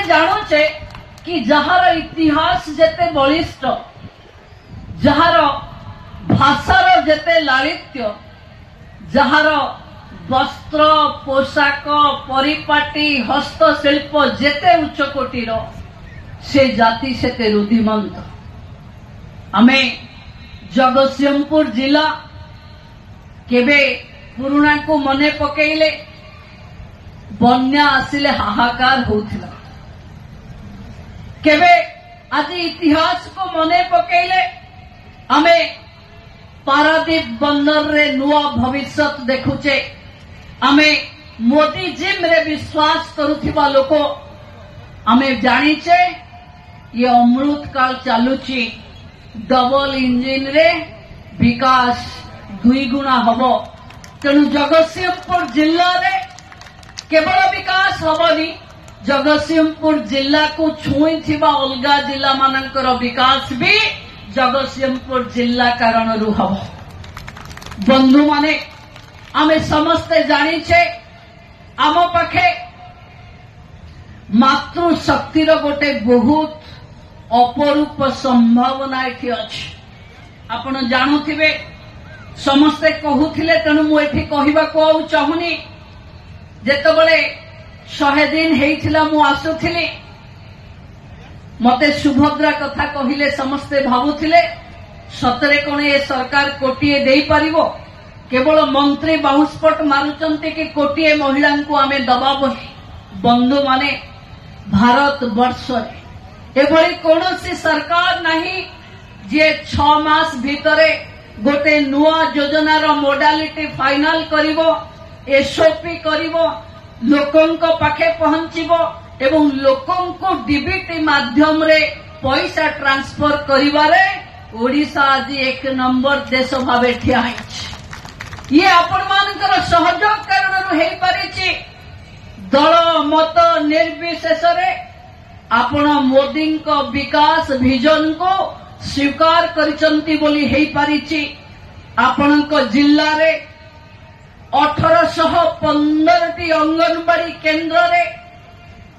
जानूचे कि जार इतिहास जेते बलिष्ठ, जार भाषार जेते लालित्य, जार वस्त्र पोशाक परिपाटी हस्तशिल्प जेते उच्चकोटीर से जाति सेते रुधिमंत। आमे जगतसिंहपुर जिला केबे पुरुणा को मने पकेइले बन्या आसिले हाहाकार होथिला, केबे आज इतिहास को मने पकेइले आमे पारादीप बंदर रे नुआ भविष्यत देखुचे, आमे मोदी जिम रे विश्वास करुथिबा लोको आमे जानिचे ये अमृत काल चालुची, डबल इंजिन रे विकास दुई गुणा हबो। तेणु जगतसिंहपुर जिल्ला रे केवल विकास हबनी, जगतसिंहपुर जिला को छुई थिबा अलगा जिला मानकर विकास भी जगतसिंहपुर जिला कारण रु हबो। बंधु माने आमे समस्ते जानिछे आम पाखे मातृशक्तिर गोटे बहुत अपरूप संभावना एठी अछि। आपण जानुथिबे समस्ते कहूथिले, तेणु मु एठी कहिबाको आउ चाहुनी। जेतबेले 100 दिन हेइथिला मु आसुथिली, मते सुभद्रा कथा कहिले समस्ते भाबुथिले सतरे कोन ए सरकार कोटिए देई परिबो, केवल मंत्री बाहुस्फोट मारुचंती कि कोटिए महिला को आमे दबाबो। बंधु माने भारत वर्ष एभली कौनसी सरकार नहीं जे 6 मास भितरे गोटे नुआ योजनार मोडालिटी फाइनल करिवो, एसओपी करिवो, लोकंको पाखे पहुंचीबो एवं लोकंको डीबीटी माध्यम रे पैसा ट्रांसफर करिवारे ओडिशा आज 1 नंबर देश भावे ठिया है। ये आपण मानकर सहयोग कारण हेई परिछि। दल मत निर्विशेष रे आपण मोदी को विकास विजन को स्वीकार करिसंती बोली हेई परिछि। आपण को जिल्ला रे 1815 अंगनवाड़ी केन्द्र रे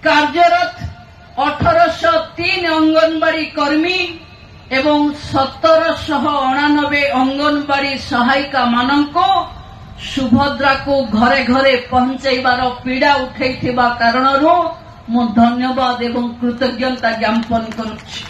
कार्यरत 1803 अंगनवाड़ी कर्मी एवं 1799 अंगनवाड़ी सहायिका माननको सुभद्रा को घरे घरे पहुंचाइबार पीड़ा उठैथिबा कारणरू मु धन्यवाद एवं कृतज्ञता ज्ञापन करुछि।